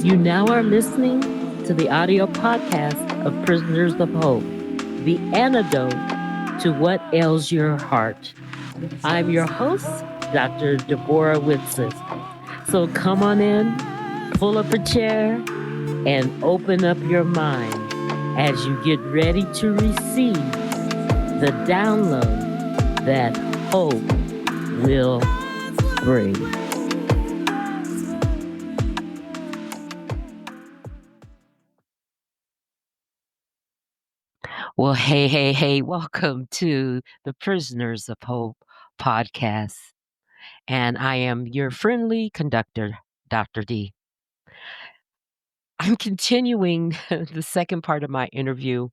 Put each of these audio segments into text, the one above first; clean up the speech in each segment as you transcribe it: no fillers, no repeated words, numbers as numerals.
You now are listening to the audio podcast of Prisoners of Hope, the antidote to what ails your heart. I'm your host, Dr. Debbora Whitson. So come on in, pull up a chair, and open up your mind as you get ready to receive the download that hope will bring. Well, hey, welcome to the Prisoners of Hope podcast. And I am your friendly conductor, Dr. D. I'm continuing the second part of my interview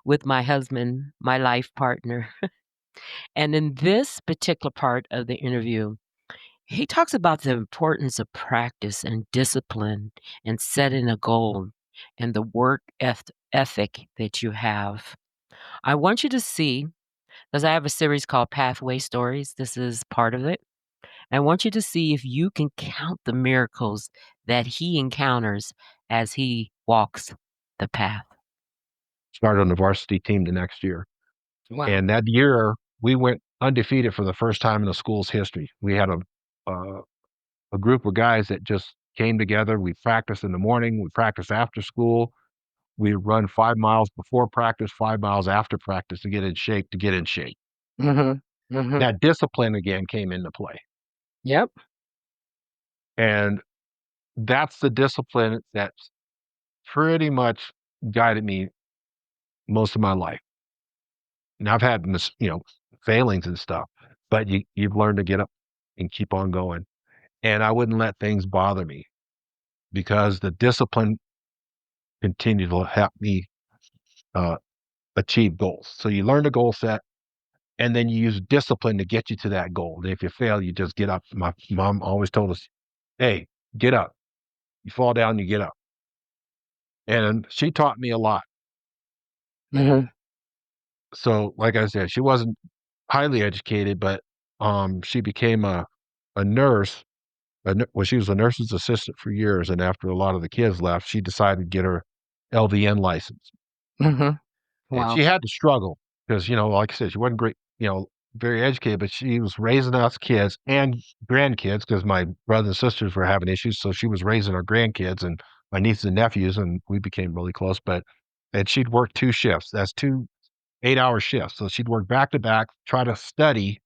with my husband, my life partner. And in this particular part of the interview, he talks about the importance of practice and discipline and setting a goal and the work ethic that you have. I want you to see, because I have a series called Pathway Stories. This is part of it. I want you to see if you can count the miracles that he encounters as he walks the path. Started on the varsity team the next year. Wow. And that year, we went undefeated for the first time in the school's history. We had a group of guys that just came together. We practiced in the morning. We practiced after school. We run 5 miles before practice, 5 miles after practice to get in shape. That discipline again came into play. Yep. And that's the discipline that's pretty much guided me most of my life. Now I've had failings and stuff, but you've learned to get up and keep on going. And I wouldn't let things bother me because the discipline continued to help me achieve goals. So you learn the goal set, and then you use discipline to get you to that goal. And if you fail, you just get up. My mom always told us, "Hey, get up. You fall down, you get up." And she taught me a lot. So, like I said, she wasn't highly educated, but she became a nurse. Well, she was a nurse's assistant for years, and after a lot of the kids left, she decided to get her LVN license. And Wow. she had to struggle because, like I said, she wasn't great, very educated, but she was raising us kids and grandkids because my brothers and sisters were having issues. So she was raising our grandkids and my nieces and nephews, and we became really close. And she'd work 2 shifts. That's 2 8-hour shifts. So she'd work back to back, try to study,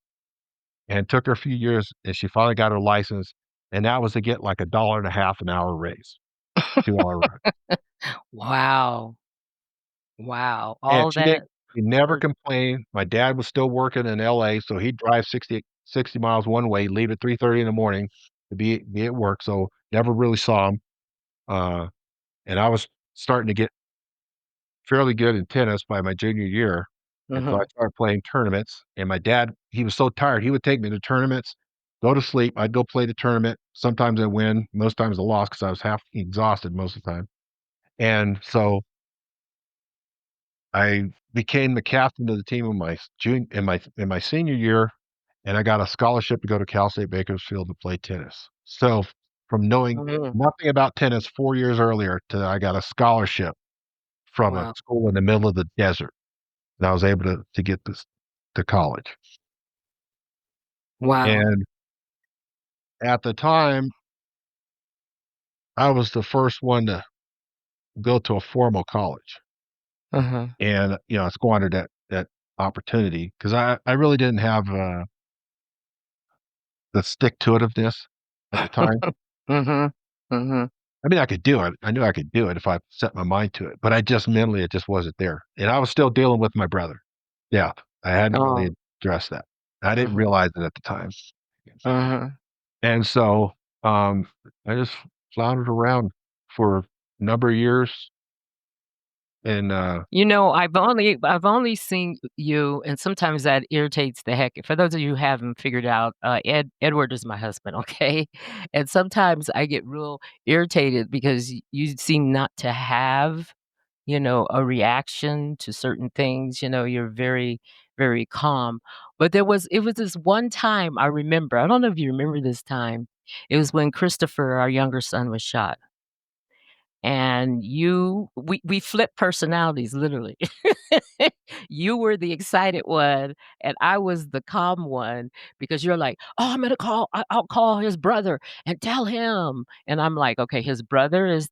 and took her a few years, and she finally got her license. And that was to get like $1.50 an hour raise, 2-hour raise. Wow. Wow. And All she that. never complained. My dad was still working in LA, so he'd drive 60 miles one way, leave at 3:30 in the morning to be at work, so never really saw him. Uh, and I was starting to get fairly good in tennis by my junior year, and so I started playing tournaments, and my dad, he was so tired, he would take me to tournaments, go to sleep, I'd go play the tournament. Sometimes I win, most times I lost because I was half exhausted most of the time. And so I became the captain of the team in my senior year, and I got a scholarship to go to Cal State Bakersfield to play tennis. So from knowing nothing about tennis 4 years earlier to I got a scholarship from a Wow. school in the middle of the desert, and I was able to get this to college. Wow. And at the time, I was the first one to go to a formal college, and, I squandered that opportunity because I really didn't have, the stick-to-itiveness at the time. I mean, I could do it. I knew I could do it if I set my mind to it, but I just mentally, it just wasn't there, and I was still dealing with my brother. Yeah, I hadn't really addressed that. I didn't realize it at the time. And so, I just floundered around for a number of years and, I've only seen you, and sometimes that irritates the heck. For those of you who haven't figured out, Edward is my husband, okay? And sometimes I get real irritated because you seem not to have, a reaction to certain things. You're very, very calm. But it was this one time I remember. I don't know if you remember this time. It was when Christopher, our younger son, was shot. and we flipped personalities, literally. You were the excited one, and I was the calm one because you're like, "Oh, I'm gonna I'll call his brother and tell him." And I'm like, "Okay, his brother is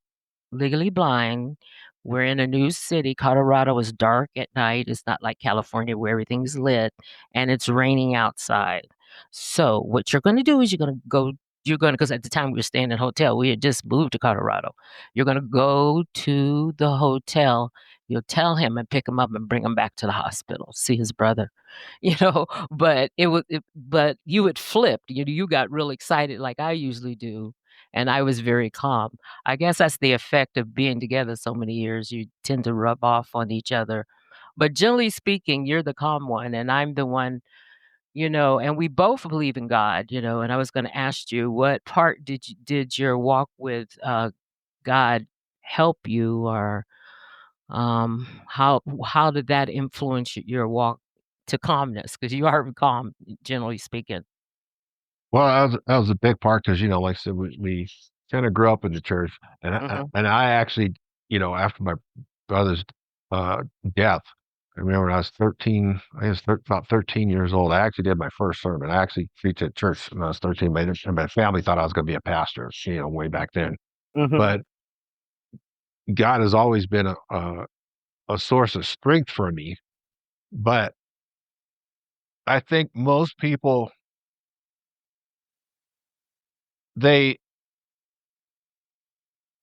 legally blind. We're in a new city. Colorado is dark at night. It's not like California where everything's lit and it's raining outside. So what you're going to do is you're going to, because at the time we were staying in a hotel, we had just moved to Colorado. You're going to go to the hotel. You'll tell him and pick him up and bring him back to the hospital, see his brother, but but you had flipped. You got real excited like I usually do. And I was very calm. I guess that's the effect of being together so many years. You tend to rub off on each other. But generally speaking, you're the calm one, and I'm the one, and we both believe in God, and I was going to ask you, what part did your walk with God help you, or how did that influence your walk to calmness? Because you are calm, generally speaking. Well, that was a big part because, like I said, we kinda grew up in the church, and Hmm. I actually, after my brother's, uh, death, I remember when I was 13, I was about 13 years old, I actually did my first sermon. I actually preached at church when I was 13, my family thought I was gonna be a pastor, way back then. Hmm. But God has always been a source of strength for me, but I think most people, they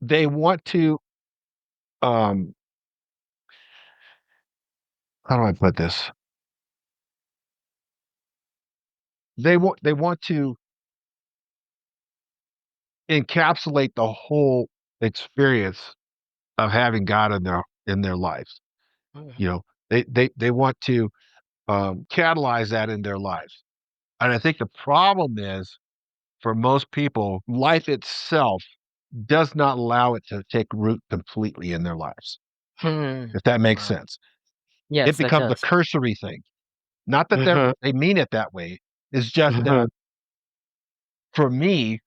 they want to, um how do I put this? They want to encapsulate the whole experience of having God in their lives. You Hmm. know, they want to, catalyze that in their lives. And I think the problem is, for most people, life itself does not allow it to take root completely in their lives, Hmm. if that makes Wow. sense. It Yes, that becomes a does. cursory thing. Not that Mhm, they mean it that way. It's just that mhm, for me,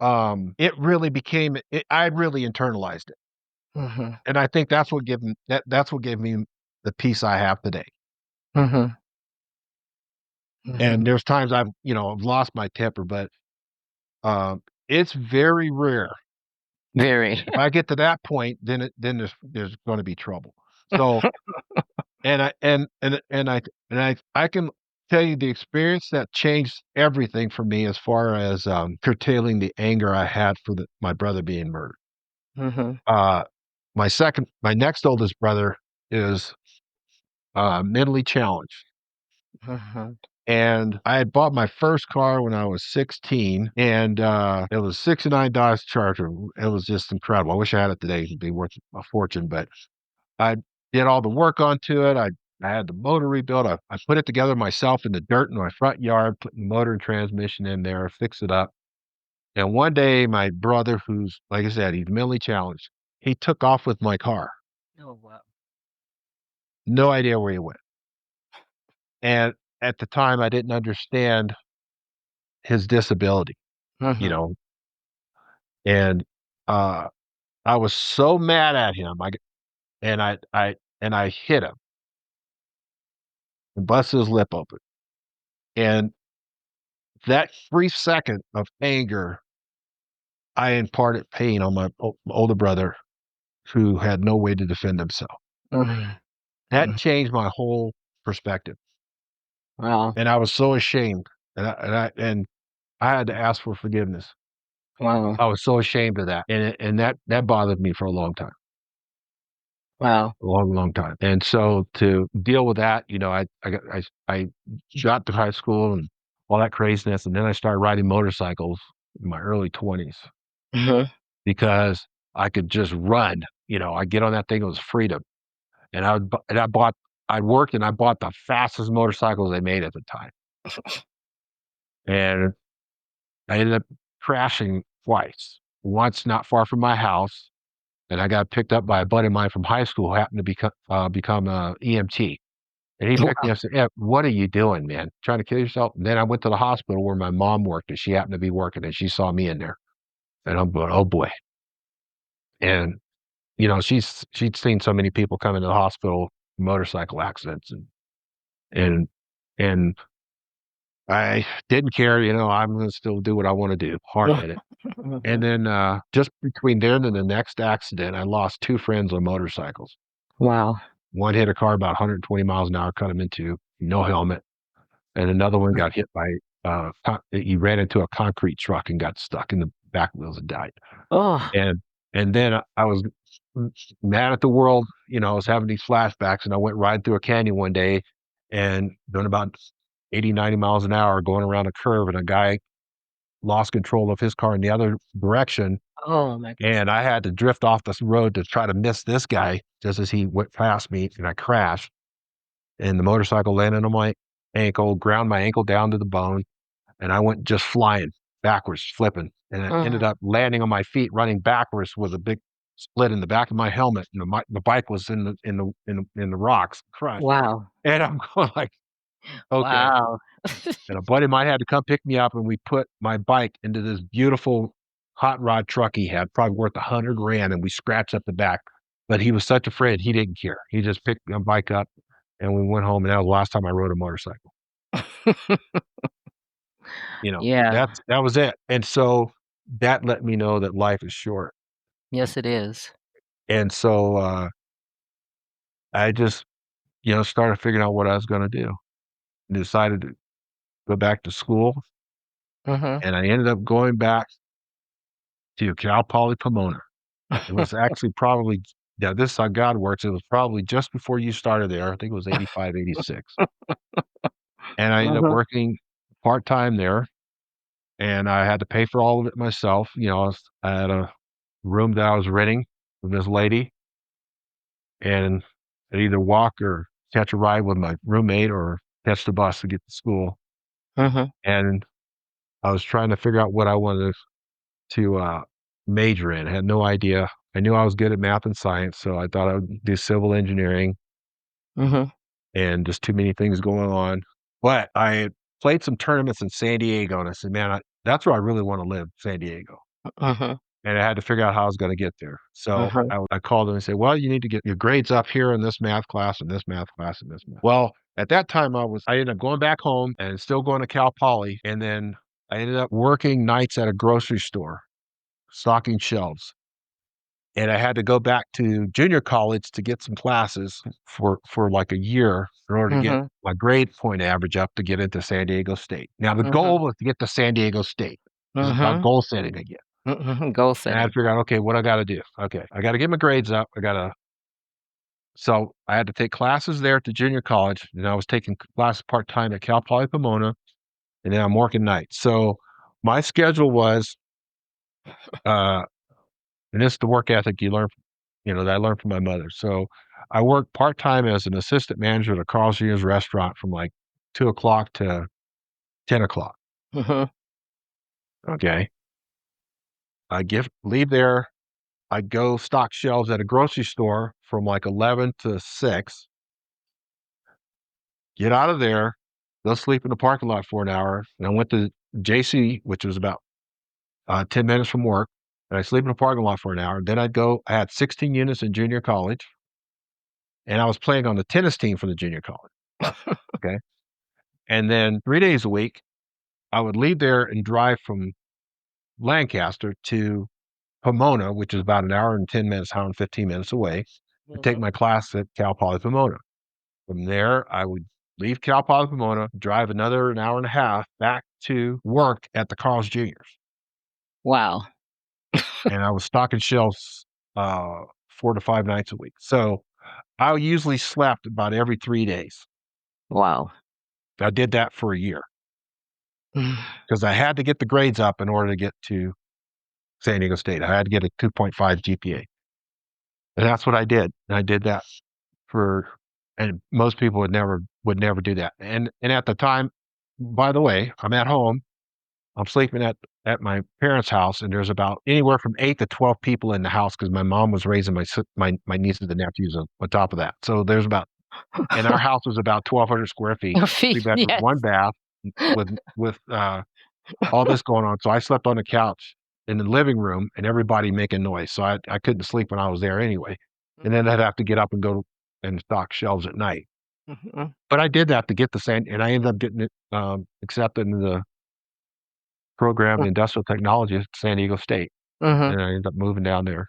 it really became I really internalized it. mhm, And I think that's what gave me the peace I have today. mhm, And mhm. there's times I've lost my temper, but, it's very rare. Very. If I get to that point, then there's gonna be trouble. So, and I can tell you the experience that changed everything for me as far as, curtailing the anger I had for my brother being murdered. Mhm, Uh, my next oldest brother is, mentally challenged. mhm. And I had bought my first car when I was 16, and, it was '69 Dodge Charger. It was just incredible. I wish I had it today. It'd be worth a fortune, but I did all the work onto it. I had the motor rebuilt. I put it together myself in the dirt in my front yard, put the motor and transmission in there, fix it up. And one day, my brother, who's, like I said, he's mentally challenged, he took off with my car. Oh, wow. No idea where he went. And at the time, I didn't understand his disability, you Mhm, know, and, uh, I was so mad at him, I hit him and busted his lip open, and that brief second of anger, I imparted pain on my older brother who had no way to defend himself. mhm, That mhm. changed my whole perspective, Wow, and I was so ashamed, and I had to ask for forgiveness. wow, I was so ashamed of that, and that bothered me for a long time. wow. A long, long time. And so to deal with that, I got to high school and all that craziness, and then I started riding motorcycles in my early 20s Mhm. because I could just run. I get on that thing, it was freedom. And I worked and I bought the fastest motorcycles they made at the time. And I ended up crashing twice. Once not far from my house, and I got picked up by a buddy of mine from high school who happened to become a EMT. And he picked me Wow. up and said, "Yeah, what are you doing, man? Trying to kill yourself?" And then I went to the hospital where my mom worked, and she happened to be working, and she saw me in there. And I'm going, "Oh, boy." And she'd seen so many people come into the hospital, motorcycle accidents, and and I didn't care, I'm gonna still do what I wanna do, heart at it. And Mhm. then, just between then and the next accident, I lost 2 friends on motorcycles. Wow. One hit a car about 120 miles an hour, cut him in 2, no helmet, and another one got hit by, he ran into a concrete truck and got stuck in the back wheels and died. Oh. And then I was m mad at the world, I was having these flashbacks, and I went riding through a canyon one day and doing about 80, 90 miles an hour going around a curve, and a guy lost control of his car in the other direction, Oh my and I had to drift off this road to try to miss this guy just as he went past me, and I crashed, and the motorcycle landed on my ankle, ground my ankle down to the bone, and I went just flying backwards, flipping, and I ended Mhm. up landing on my feet, running backwards with a big split in the back of my helmet, and the bike was in the rocks, crushed, Wow. and I'm going like, "Okay." Wow. And a buddy of mine had to come pick me up, and we put my bike into this beautiful hot rod truck he had, probably worth 100 grand, and we scratched up the back, but he was such a friend, he didn't care. He just picked my bike up, and we went home, and that was the last time I rode a motorcycle. Yeah. That was it, and so that let me know that life is short, Yes, it is. and so, I just, started figuring out what I was gonna do, and decided to go back to school, Mhm. and I ended up going back to Cal Poly Pomona. It was actually probably yeah, this is how God works, it was probably just before you started there, I think it was 85, 86, and I ended up Mhm. working part-time there, and I had to pay for all of it myself, I had a room that I was renting from this lady, and I'd either walk or catch a ride with my roommate or catch the bus to get to school, Mhm. and I was trying to figure out what I wanted to major in, I had no idea. I knew I was good at math and science, so I thought I would do civil engineering, Mhm. and just too many things going on. But I had played some tournaments in San Diego, and I said, "Man, that's where I really wanna live, San Diego." Mhm. And I had to figure out how I was gonna get there. So Mhm. I called them and said, "Well, you need to get your grades up here in this math class and this math class and this math." Well, at that time, I ended up going back home and still going to Cal Poly, and then I ended up working nights at a grocery store, stocking shelves. And I had to go back to junior college to get some classes for like a year in order to get Mhm. my grade point average up to get into San Diego State. Now the Mhm. goal was to get to San Diego State. This is about Mhm. goal setting again. Mhm. Goal And I had to setting. figure out, okay, what I gotta do? Okay, I gotta get my grades up. So I had to take classes there at the junior college, and I was taking classes part-time at Cal Poly Pomona, and then I'm working nights. So my schedule was, uh and this is the work ethic you learn that I learned from my mother. So, I worked part-time as an assistant manager at a Carl's Jr.'s restaurant from, like, 2 o'clock to 10 o'clock. Mhm. Okay? I give leave there, I go stock shelves at a grocery store from, like, 11 to 6, get out of there, go sleep in the parking lot for an hour, and I went to JC, which was about, 10 minutes from work, and I sleep in the parking lot for an hour, then I had 16 units in junior college, and I was playing on the tennis team for the junior college, okay? And then 3 days a week, I would leave there and drive from Lancaster to Pomona, which is about an hour and 10 minutes, hour and 15 minutes away, to take Mhm. my class at Cal Poly Pomona. From there, I would leave Cal Poly Pomona, drive another an hour and a half back to work at the Carl's Jr.'s, Wow. and I was stocking shelves, 4 to 5 nights a week. So, I usually slept about every 3 days. Wow. I did that for a year Mm. because I had to get the grades up in order to get to San Diego State. I had to get a 2.5 GPA, and that's what I did. And I did that for and most people would never do that. And at the time, by the way, I'm at home. I'm sleeping at my parents' house, and there's about anywhere from 8 to 12 people in the house because my mom was raising my nieces and nephews on top of that. So there's about and our house was about 1,200 square feet, Your 3 feet, bedrooms, yes. 1 bath with all this going on. So I slept on the couch in the living room and everybody making noise. So I couldn't sleep when I was there anyway. And then Mhm. I'd have to get up and go and stock shelves at night. Mhm. But I did that to get the same, and I ended up getting it accepted into the program in industrial technology at San Diego State. Mhm. And I ended up moving down there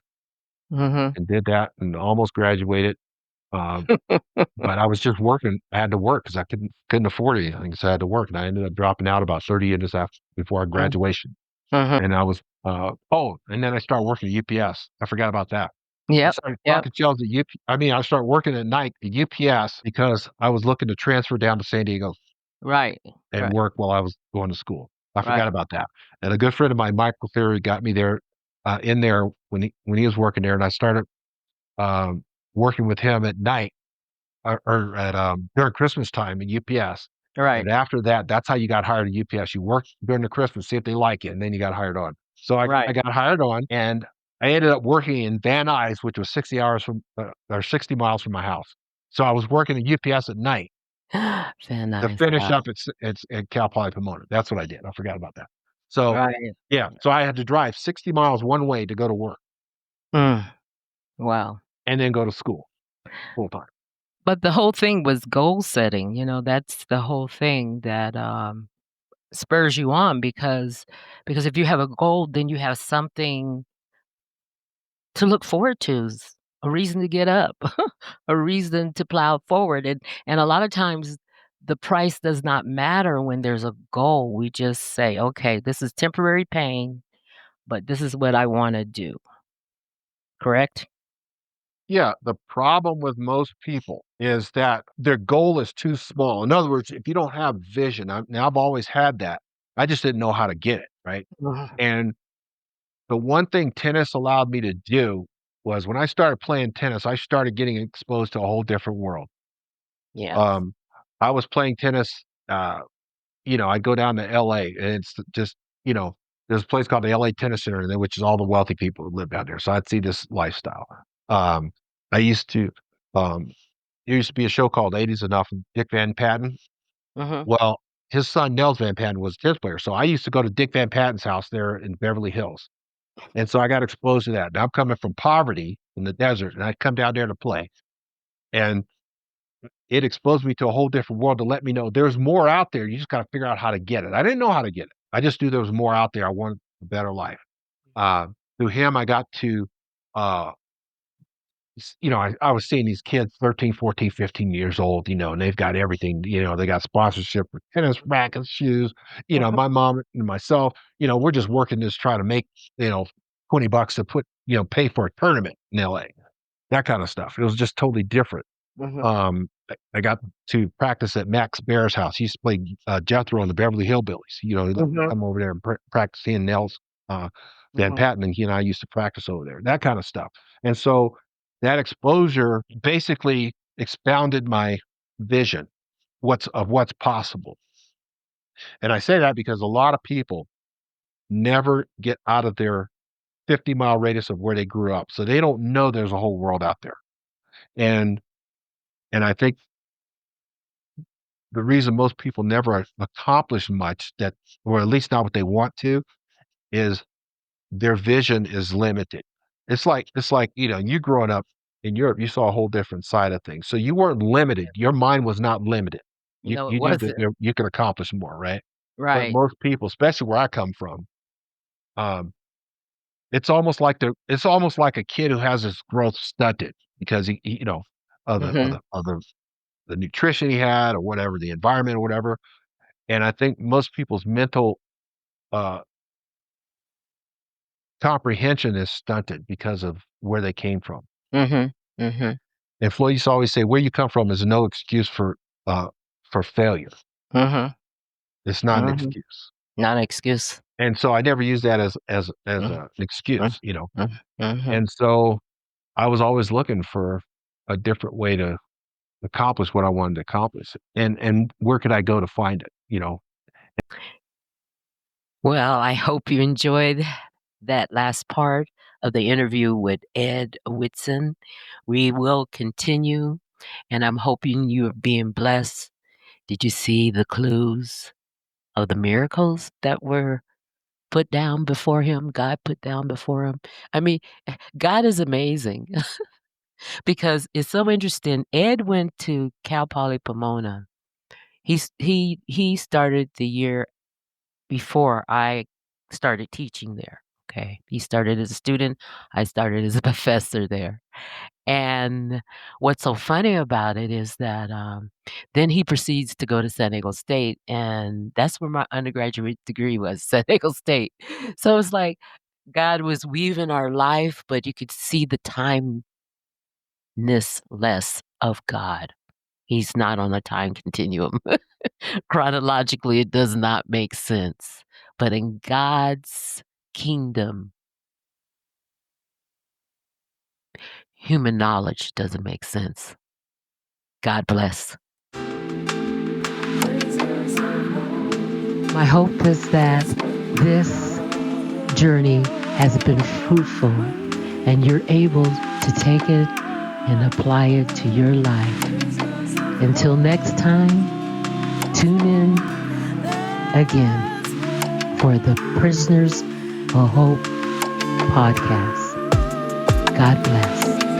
Mhm. and did that and almost graduated. Um, but I was just working. I had to work because I couldn't afford anything, so I had to work, and I ended up dropping out about 30 years after before our Mhm. graduation. Mhm. And I was and then I started working at UPS. I forgot about that. I Yep. started Yep. stocking shelves at I mean, I started working at night at UPS because I was looking to transfer down to San Diego Right. and Right. work while I was going to school. I Right. forgot about that. And a good friend of mine, Michael Theory, got me there in there when he was working there, and I started um, working with him at night or at during Christmas time at UPS. Right. And after that, that's how you got hired at UPS. You work during the Christmas, see if they like you, and then you got hired on. So I Right. got hired on, and I ended up working in Van Nuys, which was 60 hours from or 60 miles from my house. So I was working at UPS at night Very to nice. finish Wow. up at Cal Poly Pomona. That's what I did. I forgot about that. So Right. yeah, so I had to drive 60 miles one way to go to work Mm. Wow. and then go to school full time. But the whole thing was goal setting, that's the whole thing that, spurs you on because if you have a goal, then you have something to look forward to, a reason to get up, a reason to plow forward, and a lot of times, the price does not matter when there's a goal. We just say, "Okay, this is temporary pain, but this is what I wanna do." Correct? Yeah, the problem with most people is that their goal is too small. In other words, if you don't have vision, I've always had that. I just didn't know how to get it, right? Mhm. And the one thing tennis allowed me to do was when I started playing tennis, I started getting exposed to a whole different world. Yes. Um, I was playing tennis, I'd go down to LA and it's just, there's a place called the LA Tennis Center, which is all the wealthy people who live down there. So I'd see this lifestyle. Um, I used to, um, there used to be a show called 80s Enough with Dick Van Patten. Mhm. Well, his son, Nels Van Patten, was a tennis player. So I used to go to Dick Van Patten's house there in Beverly Hills. And so I got exposed to that. Now I'm coming from poverty in the desert, and I come down there to play. And it exposed me to a whole different world to let me know there's more out there. You just got to figure out how to get it. I didn't know how to get it. I just knew there was more out there. I wanted a better life. Uh, Through him, I got to, uh, I was seeing these kids 13, 14, 15 years old, and they've got everything. They got sponsorship for tennis rackets, shoes. My mom and myself, we're just working to try to make, you know, $20 to pay for a tournament in LA, that kind of stuff. It was just totally different. Mhm. I got to practice at Max Bear's house. He used to play Jethro and the Beverly Hillbillies. He let me Mhm. come over there and practice. He and Nels Van Mhm. Patten and he and I used to practice over there. That kind of stuff. And so that exposure basically expounded my vision what's possible. And I say that because a lot of people never get out of their 50-mile radius of where they grew up. So they don't know there's a whole world out there. And and I think the reason most people never accomplish much that or at least not what they want to, is their vision is limited. It's like, you growing up in Europe, you saw a whole different side of things. So you weren't limited. Your mind was not limited. You No, it you knew that wasn't. you could accomplish more, right? But Right. most people, especially where I come from, um, it's almost like a kid who has his growth stunted because he of the of Mhm. the of the nutrition he had or whatever, the environment or whatever. And I think most people's mental uh, comprehension is stunted because of where they came from. Mhm. Mhm. And Floyd used to always say, "Where you come from is no excuse for failure. Mhm. It's not an Mhm. excuse." Not an excuse. And so I never use that as Mhm. an excuse. Mhm. Mhm. And so I was always looking for a different way to accomplish what I wanted to accomplish. And where could I go to find it? Well, I hope you enjoyed that last part of the interview with Ed Whitson. We will continue, and I'm hoping you are being blessed. Did you see the clues of the miracles that were put down before him, God put down before him. I mean, God is amazing because it's so interesting. Ed went to Cal Poly Pomona. He started the year before I started teaching there. Okay. He started as a student. I started as a professor there. And what's so funny about it is that then he proceeds to go to San Diego State, and that's where my undergraduate degree was, San Diego State. So it's like God was weaving our life, but you could see the timelessness of God. He's not on a time continuum. Chronologically, it does not make sense. But in God's kingdom, human knowledge doesn't make sense. God bless. My hope is that this journey has been fruitful and you're able to take it and apply it to your life. Until next time, tune in again for the Prisoners of Hope podcast. God bless.